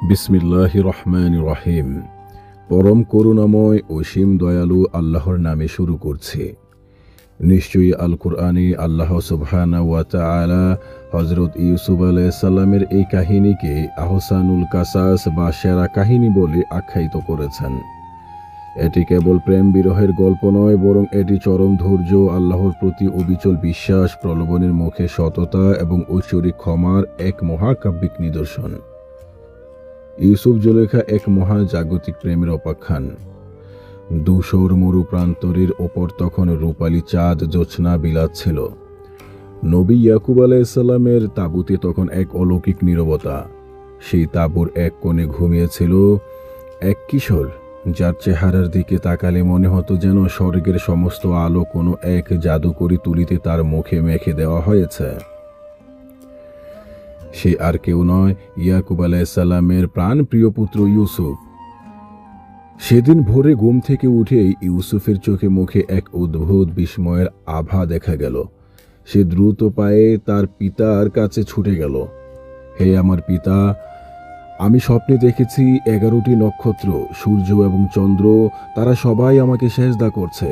বিসমিল্লাহির রহমানির রহিম। পরম করুণাময় অসীম দয়ালু আল্লাহর নামে শুরু করছি। নিশ্চয়ই আল কুরআনে আল্লাহ সুবহানাহু ওয়া তাআলা হযরত ইউসুফ আলাইহিস সালামের এই কাহিনীকে আহসানুল কাসাস বা সেরা কাহিনী বলে আখ্যায়িত করেছেন। এটি কেবল প্রেম বিরহের গল্প নয়, বরং এটি চরম ধৈর্য, আল্লাহর প্রতি অবিচল বিশ্বাস, প্রলোভনের মুখে সততা এবং ঐশ্বরিক ক্ষমার এক মহাকাব্যিক নিদর্শন। ইউসুফ জুলেখা এক মহাজাগতিক প্রেমের অপাখ্যান। ধূসর মরু প্রান্তরের ওপর তখন রূপালী চাঁদ জ্যোৎস্না বিলাচ্ছিল। নবী ইয়াকুব আলাইহিসসালামের তাঁবুতে তখন এক অলৌকিক নীরবতা। সেই তাঁবুর এক কোণে ঘুমিয়েছিল এক কিশোর, যার চেহারার দিকে তাকালে মনে হতো যেন স্বর্গের সমস্ত আলো কোনো এক জাদুকরি তুলিতে তার মুখে মেখে দেওয়া হয়েছে। সে আর কেউ নয়, ইয়াকুব আলাইহিসসালামের প্রাণপ্রিয় পুত্র ইউসুফ। সেদিন ভোরে ঘুম থেকে উঠেই ইউসুফের চোখে মুখে এক অদ্ভুত বিস্ময়ের আভা দেখা গেল। সে দ্রুত পায়ে তার পিতার কাছে ছুটে গেল। হে আমার পিতা, আমি স্বপ্নে দেখেছি 11টি নক্ষত্র, সূর্য এবং চন্দ্র, তারা সবাই আমাকে সেজদা করছে।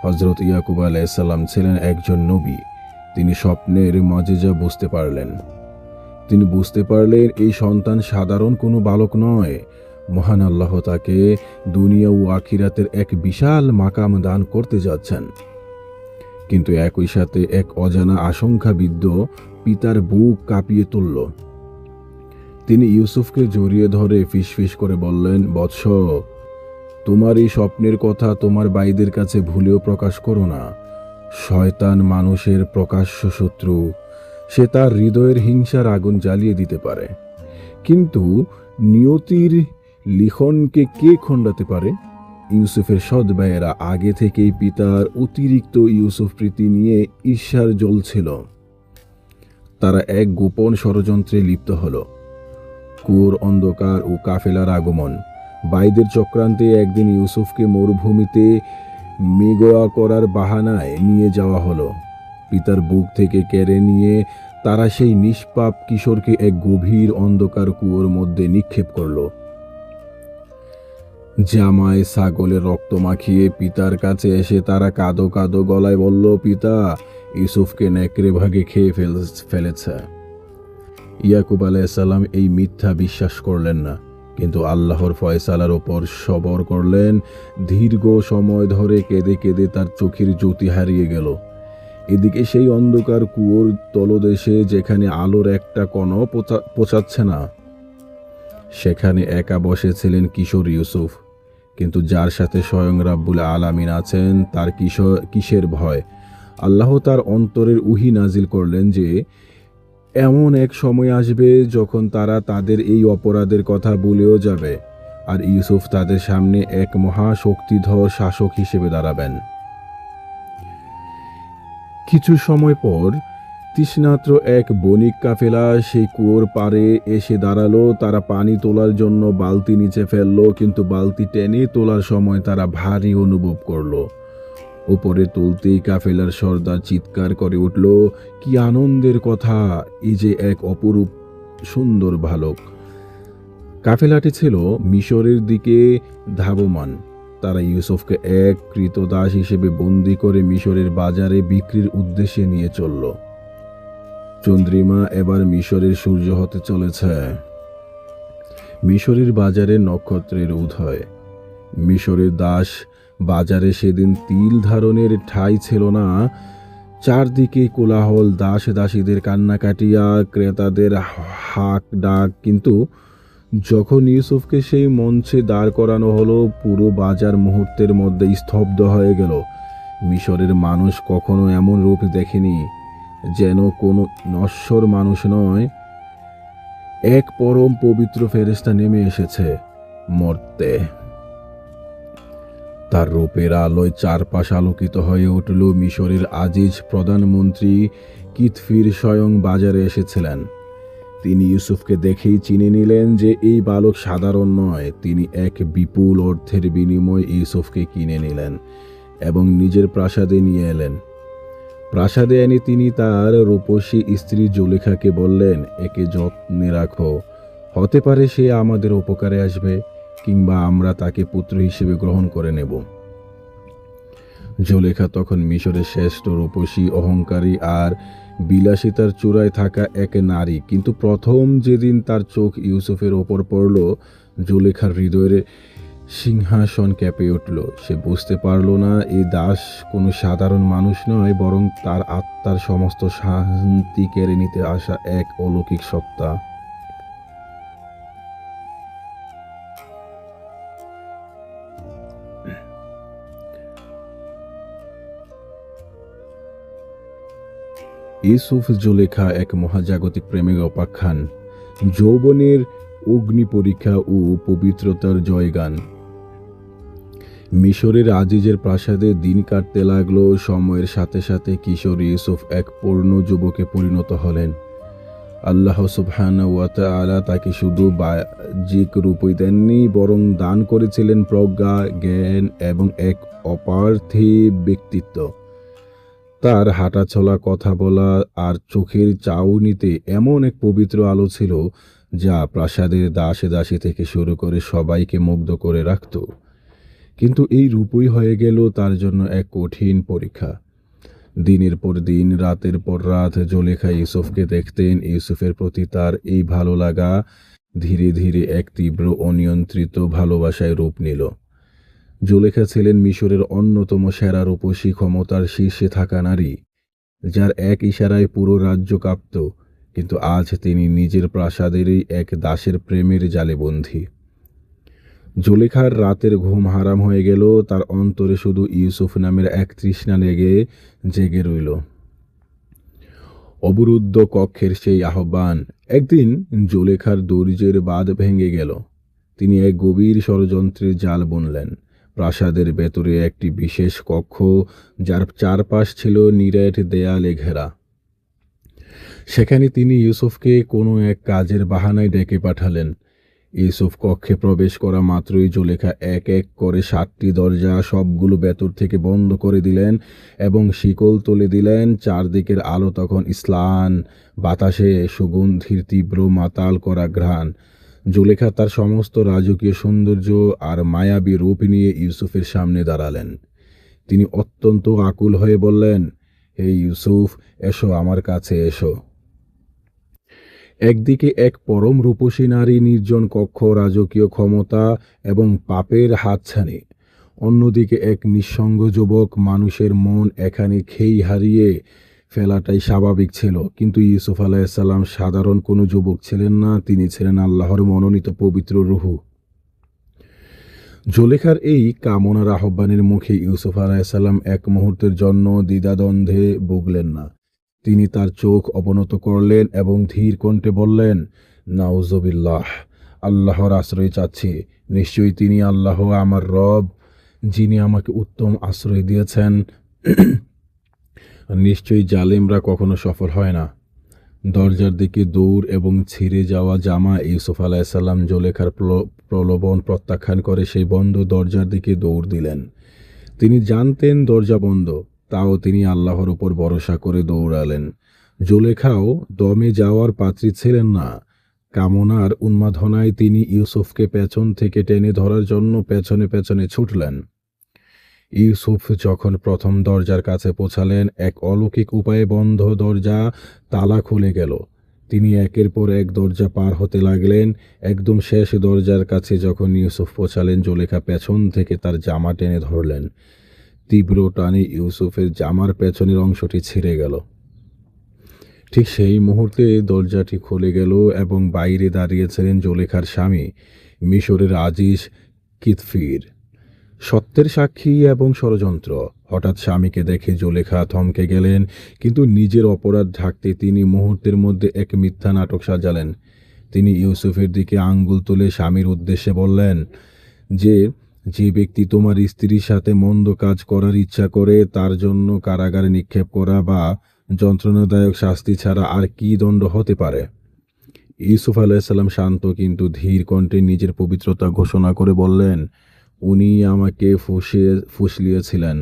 হযরত ইয়াকুব আলাইহিসসালাম ছিলেন একজন নবী। তিনি স্বপ্নের মজেজা বুঝতে পারলেন। তিনি বুঝতে পারলেন এই সন্তান সাধারণ কোনো বালক নয়। মহান আল্লাহ তাকে দুনিয়া ও আখিরাতের এক বিশাল মাকাম দান করতে যাচ্ছেন। কিন্তু একই সাথে এক অজানা আশঙ্কাবিদ্ধ পিতার বুক কাঁপিয়ে তুলল। তিনি ইউসুফকে জড়িয়ে ধরে ফিসফিস করে বললেন, বৎস, তোমার এই স্বপ্নের কথা তোমার ভাইদের কাছে ভুলেও প্রকাশ করো না। শয়তান মানুষের প্রকাশ্য শত্রু। সে তার হৃদয়ের হিংসার আগুন জ্বালিয়ে দিতে পারে, কিন্তু নিয়তির লিখনকে কে খণ্ডাতে পারে? ইউসুফের সৎ ভাইয়েরা আগে থেকেই পিতার অতিরিক্ত ইউসুফ প্রীতি নিয়ে ঈর্ষার জ্বলছিল। তারা এক গোপন ষড়যন্ত্রে লিপ্ত হল। কুয়োর অন্ধকার ও কাফেলার আগমন। ভাইদের চক্রান্তে একদিন ইউসুফকে মরুভূমিতে মেঘোয়া করার বাহানায় নিয়ে যাওয়া হলো। পিতার বুক থেকে কেড়ে নিয়ে তারা সেই নিষ্পাপ কিশোরকে এক গভীর অন্ধকার কুয়োর মধ্যে নিক্ষেপ করল। জামায় ছাগলের রক্ত মাখিয়ে পিতার কাছে এসে তারা কাঁদো কাঁদো গলায় বলল, পিতা, ইউসুফকে নেকড়ে ভাগে খেয়ে ফেলেছে। ইয়াকুব আলাইহিসসালাম এই মিথ্যা বিশ্বাস করলেন না, কিন্তু আল্লাহর ফয়সালার ওপর সবর করলেন। দীর্ঘ সময় ধরে কেঁদে কেঁদে তার চোখের জ্যোতি হারিয়ে গেল। এদিকে সেই অন্ধকার কুয়োর তলদেশে, যেখানে আলোর একটা কণাও পৌঁছাচ্ছে না, সেখানে একা বসেছিলেন কিশোর ইউসুফ। কিন্তু যার সাথে স্বয়ং রাব্বুল আলামিন আছেন, তার কিসের ভয়? আল্লাহ তার অন্তরের উহি নাজিল করলেন যে এমন এক সময় আসবে যখন তারা তাদের এই অপরাধের কথা ভুলেও যাবে, আর ইউসুফ তাদের সামনে এক মহাশক্তিধর শাসক হিসেবে দাঁড়াবেন। কিছু সময় পর তৃষ্ণার্ত এক বণিক কাফেলা সেই কুয়োর পাড়ে এসে দাঁড়ালো। তারা পানি তোলার জন্য বালতি নিচে ফেললো, কিন্তু বালতি টেনে তোলার সময় তারা ভারী অনুভব করলো। উপরে তুলতেই কাফেলার সর্দার চিৎকার করে উঠল, কি আনন্দের কথা! এই যে এক অপরূপ সুন্দর বালক। কাফেলাটি ছিল মিশরের দিকে ধাবমান। তারা ইউসুফকে এক ক্রীতদাস হিসেবে বন্দী করে মিশরের বাজারে বিক্রির উদ্দেশ্যে নিয়ে চলল। চন্দ্রিমা এবার মিশরের সূর্য হতে চলেছে। মিশরের বাজারে নক্ষত্রের উদয়। মিশরের দাস বাজারে সেদিন তিল ধারণের ঠাঁই ছিল না। চারদিকে কোলাহল, দাস দাসীদের কান্নাকাটিয়া, ক্রেতাদের হাক ডাক। কিন্তু যখন ইউসুফকে সেই মঞ্চে দাঁড় করানো হলো, পুরো বাজার মুহূর্তের মধ্যে স্তব্ধ হয়ে গেল। মিশরের মানুষ কখনো এমন রূপ দেখেনি। যেন কোনো নশ্বর মানুষ নয়, এক পরম পবিত্র ফেরেশতা নেমে এসেছে মর্তে। তার রূপের আলোয় চারপাশ আলোকিত হয়ে উঠল। মিশরের আজিজ প্রধানমন্ত্রী কিতফির স্বয়ং বাজারে এসেছিলেন। তিনি ইউসুফকে দেখেই চিনে নিলেন যে এই বালক সাধারণ নয়। তিনি এক বিপুল অর্থের বিনিময়ে ইউসুফকে কিনে নিলেন এবং নিজের প্রাসাদে নিয়ে এলেন। প্রাসাদে এনে তিনি তার রূপসী স্ত্রী জুলেখাকে বললেন, একে যত্নে রাখো। হতে পারে সে আমাদের উপকারে আসবে, কিংবা আমরা তাকে পুত্র হিসেবে গ্রহণ করে নেব। জুলেখা তখন মিশরের শ্রেষ্ঠ রূপসী, অহংকারী আর বিলাসিতার চূড়ায় থাকা এক নারী। কিন্তু প্রথম যেদিন তার চোখ ইউসুফের ওপর পড়ল, জুলেখার হৃদয়ের সিংহাসন কেঁপে উঠল। সে বুঝতে পারল না এই দাস কোনো সাধারণ মানুষ নয়, বরং তার আত্মার সমস্ত শান্তি কেড়ে নিতে আসা এক অলৌকিক সত্তা। ইউসুফ জুলেখা এক মহাজাগতিক প্রেমের উপাখ্যান, যৌবনের অগ্নি পরীক্ষা ও পবিত্রতার জয়গান। মিশরের আজিজের প্রাসাদে দিন কাটতে লাগলো। সময়ের সাথে সাথে কিশোর ইউসুফ এক পূর্ণ যুবকে পরিণত হলেন। আল্লাহ সুবহানাহু ওয়া তাআলা তাকে শুধু বাহ্যিক রূপই দেননি, বরং দান করেছিলেন প্রজ্ঞা, জ্ঞান এবং এক অপার্থিব ব্যক্তিত্ব। তার হাঁটাচলা, কথা বলা আর চোখের চাউনিতে এমন এক পবিত্র আলো ছিল, যা প্রাসাদের দাসে দাসী থেকে শুরু করে সবাইকে মুগ্ধ করে রাখত। কিন্তু এই রূপই হয়ে গেল তার জন্য এক কঠিন পরীক্ষা। দিনের পর দিন, রাতের পর রাত জুলেখা ইউসুফকে দেখতেন। ইউসুফের প্রতি তার এই ভালো লাগা ধীরে ধীরে এক তীব্র অনিয়ন্ত্রিত ভালোবাসায় রূপ নিল। জুলেখা ছিলেন মিশরের অন্যতম সেরা রূপসী, ক্ষমতার শীর্ষে থাকা নারী, যার এক ইশারায় পুরো রাজ্য কাঁপত। কিন্তু আজ তিনি নিজের প্রাসাদেরই এক দাসের প্রেমের জালে বন্দী। জুলেখার রাতের ঘুম হারাম হয়ে গেল। তার অন্তরে শুধু ইউসুফ নামের এক তৃষ্ণা জেগে রইল। অবরুদ্ধ কক্ষের সেই আহ্বান। একদিন জুলেখার ধৈর্যের বাঁধ ভেঙে গেল। তিনি এক গভীর ষড়যন্ত্রের জাল বুনলেন। প্রাসাদের ভেতরে একটি বিশেষ কক্ষ, যার চারপাশ ছিল নিরেট দেয়ালে ঘেরা। সেখানে তিনি ইউসুফকে কোনো এক কাজের বাহানায় ডেকে পাঠালেন। ইউসুফ কক্ষে প্রবেশ করা মাত্রই জুলেখা এক এক করে 7টি দরজা সবগুলো ভেতর থেকে বন্ধ করে দিলেন এবং শিকল তুলে দিলেন। চারদিকের আলো তখন ম্লান, বাতাসে সুগন্ধির তীব্র মাতাল করা ঘ্রাণ। জুলেখা তার সমস্ত রাজকীয় সৌন্দর্য আর মায়াবী রূপ নিয়ে ইউসুফের সামনে দাঁড়ালেন। তিনি অত্যন্ত আকুল হয়ে বললেন, হে ইউসুফ, এসো, আমার কাছে এসো। একদিকে এক পরম রূপসী নারী, নির্জন কক্ষ, রাজকীয় ক্ষমতা এবং পাপের হাতছানি। অন্যদিকে এক নিঃসঙ্গ যুবক। মানুষের মন এখানে খেই হারিয়ে ফেলাটাই স্বাভাবিক ছিল, কিন্তু ইউসুফ আলাইহিসসালাম সাধারণ কোনো যুবক ছিলেন না। তিনি ছিলেন আল্লাহর মনোনীত পবিত্র রূহ। জুলেখার এই কামনার আহ্বানের মুখে ইউসুফ আলাইহিসসালাম এক মুহূর্তের জন্য দ্বিধাদ্বন্দ্বে ভুগলেন না। তিনি তার চোখ অবনত করলেন এবং ধীর কণ্ঠে বললেন, নাউজুবিল্লাহ, আল্লাহর আশ্রয় চাচ্ছি। নিশ্চয়ই তিনি আল্লাহ আমার রব, যিনি আমাকে উত্তম আশ্রয় দিয়েছেন। নিশ্চয়ই জালেমরা কখনো সফল হয় না। দরজার দিকে দৌড় এবং ছিঁড়ে যাওয়া জামা। ইউসুফ আলাইহিসসালাম জুলেখার প্রলোভন প্রত্যাখ্যান করে সেই বন্ধ দরজার দিকে দৌড় দিলেন। তিনি জানতেন দরজা বন্ধ, তাও তিনি আল্লাহর উপর ভরসা করে দৌড়ালেন। জুলেখাও দমে যাওয়ার পাত্রী ছিলেন না। কামনার উন্মাদনায় তিনি ইউসুফকে পেছন থেকে টেনে ধরার জন্য পেছনে পেছনে ছুটলেন। ইউসুফ যখন প্রথম দরজার কাছে পৌঁছালেন, এক অলৌকিক উপায়ে বন্ধ দরজা তালা খুলে গেল। তিনি একের পর এক দরজা পার হতে লাগলেন। একদম শেষ দরজার কাছে যখন ইউসুফ পৌঁছালেন, জুলেখা পেছন থেকে তার জামা টেনে ধরলেন। তীব্র টানে ইউসুফের জামার পেছনের অংশটি ছিঁড়ে গেল। ঠিক সেই মুহূর্তে দরজাটি খুলে গেল এবং বাইরে দাঁড়িয়েছিলেন জুলেখার স্বামী, মিশরের আজিজ কিতফির, সত্যের সাক্ষী এবং ষড়যন্ত্র। হঠাৎ স্বামীকে দেখে জুলেখা থমকে গেলেন, কিন্তু নিজের অপরাধ ঢাকতে তিনি মুহূর্তের মধ্যে এক মিথ্যা নাটক সাজালেন। তিনি ইউসুফের দিকে আঙ্গুল তুলে স্বামীর উদ্দেশ্যে বললেন যে যে ব্যক্তি তোমার স্ত্রীর সাথে মন্দ কাজ করার ইচ্ছা করে, তার জন্য কারাগারে নিক্ষেপ করা বা যন্ত্রণাদায়ক শাস্তি ছাড়া আর কি দণ্ড হতে পারে। ইউসুফ আলাইহিসসালাম শান্ত কিন্তু ধীর কণ্ঠে নিজের পবিত্রতা ঘোষণা করে বললেন, উনি আমাকে ফুসলিয়েছিলেন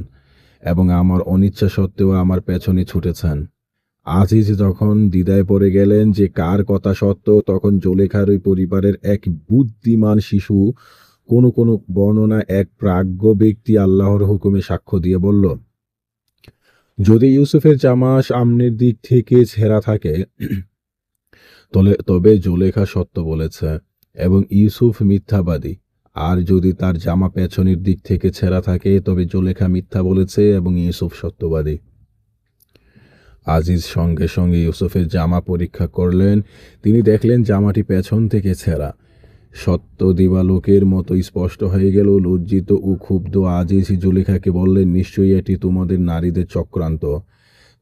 এবং আমার অনিচ্ছা সত্ত্বেও আমার পেছনে ছুটেছেন। আজিজ যখন দ্বিধায় পড়ে গেলেন যে কার কথা সত্য, তখন জুলেখার ওই পরিবারের এক বুদ্ধিমান শিশু, কোনো কোনো বর্ণনা এক প্রাজ্ঞ ব্যক্তি আল্লাহর হুকুমে সাক্ষ্য দিয়ে বলল, যদি ইউসুফের জামা সামনের দিক থেকে ছেঁড়া থাকে তবে জুলেখা সত্য বলেছে এবং ইউসুফ মিথ্যাবাদী। আর যদি তার জামা পেছনের দিক থেকে ছেঁড়া থাকে তবে জুলেখা মিথ্যা বলেছে এবং ইউসুফ সত্যবাদী। আজিজ সঙ্গে সঙ্গে ইউসুফের জামা পরীক্ষা করলেন। তিনি দেখলেন জামাটি পেছন থেকে ছেঁড়া। সত্য দিবালোকের মতো স্পষ্ট হয়ে গেল। লজ্জিত ও ক্ষুব্ধ আজিজ জুলেখাকে বললেন, নিশ্চয়ই এটি তোমাদের নারীদের চক্রান্ত।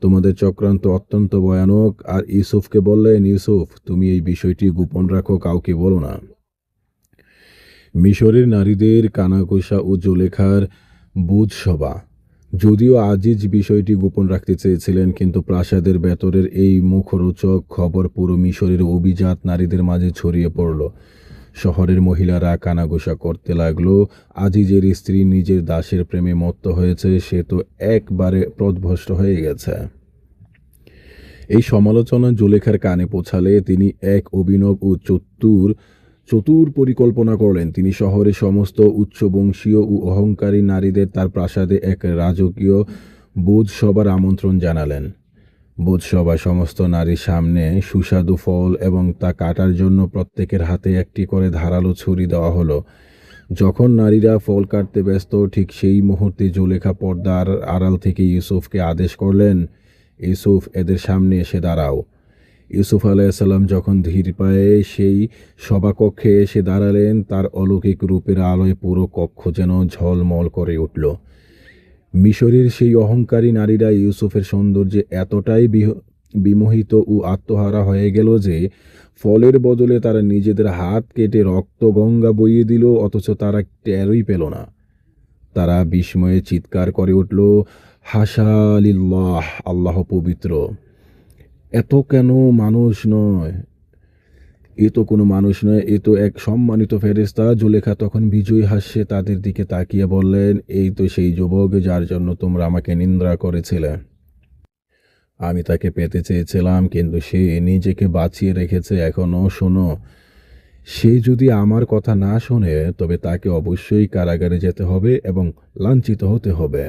তোমাদের চক্রান্ত অত্যন্ত ভয়ানক। আর ইউসুফকে বললেন, ইউসুফ, তুমি এই বিষয়টি গোপন রাখো, কাউকে বলো না। মিশরের নারীদের কানাঘুষা ও জুলেখার বুধসভা। যদিও আজিজ বিষয়টি গোপন রাখতে চেয়েছিলেন, কিন্তু প্রাসাদের ভেতরের এই মুখরোচক খবর পুরো মিশরের অভিজাত নারীদের মাঝে ছড়িয়ে পড়ল। শহরের মহিলারা কানাঘুষা করতে লাগলো, আজিজের স্ত্রী নিজের দাসের প্রেমে মত্ত হয়েছে, সে তো একবারে পথভ্রষ্ট হয়ে গেছে। এই সমালোচনা জুলেখার কানে পৌঁছালে তিনি এক অভিনব ও চতুর পরিকল্পনা করলেন। তিনি শহরে সমস্ত উচ্চবংশীয় ও অহংকারী নারীদের তার প্রাসাদে এক রাজকীয় ভোজসভার আমন্ত্রণ জানালেন। ভোজসভায় সমস্ত নারীর সামনে সুস্বাদু ফল এবং তা কাটার জন্য প্রত্যেকের হাতে একটি করে ধারালো ছুরি দেওয়া হলো। যখন নারীরা ফল কাটতে ব্যস্ত, ঠিক সেই মুহূর্তে জুলেখা পর্দার আড়াল থেকে ইউসুফকে আদেশ করলেন, ইউসুফ, এদের সামনে এসে দাঁড়াও। ইউসুফ আলাইসাল্লাম যখন ধীর পায়ে সেই সভাকক্ষে এসে দাঁড়ালেন, তার অলৌকিক রূপের আলোয় পুরো কক্ষ যেন ঝলমল করে উঠল। মিশরের সেই অহংকারী নারীরা ইউসুফের সৌন্দর্যে এতটাই বিমোহিত ও আত্মহারা হয়ে গেল যে ফলের বদলে তারা নিজেদের হাত কেটে রক্ত গঙ্গা বইয়ে দিল, অথচ তারা টেরই পেল না। তারা বিস্ময়ে চিৎকার করে উঠল, হাসা লিল্লাহ, আল্লাহ পবিত্র, এত কেন মানুষ নয়, এ তো কোনো মানুষ নয়, এ তো এক সম্মানিত ফেরেশতা। জুলেখা তখন বিজয়ী হাস্যে তাদের দিকে তাকিয়ে বললেন, এই তো সেই যুবক যার জন্য তোমরা আমাকে নিন্দা করেছিলে। আমি তাকে পেতে চেয়েছিলাম, কিন্তু সে নিজেকে বাঁচিয়ে রেখেছে। এখনো শোনো, সে যদি আমার কথা না শোনে তবে তাকে অবশ্যই কারাগারে যেতে হবে এবং লাঞ্ছিত হতে হবে।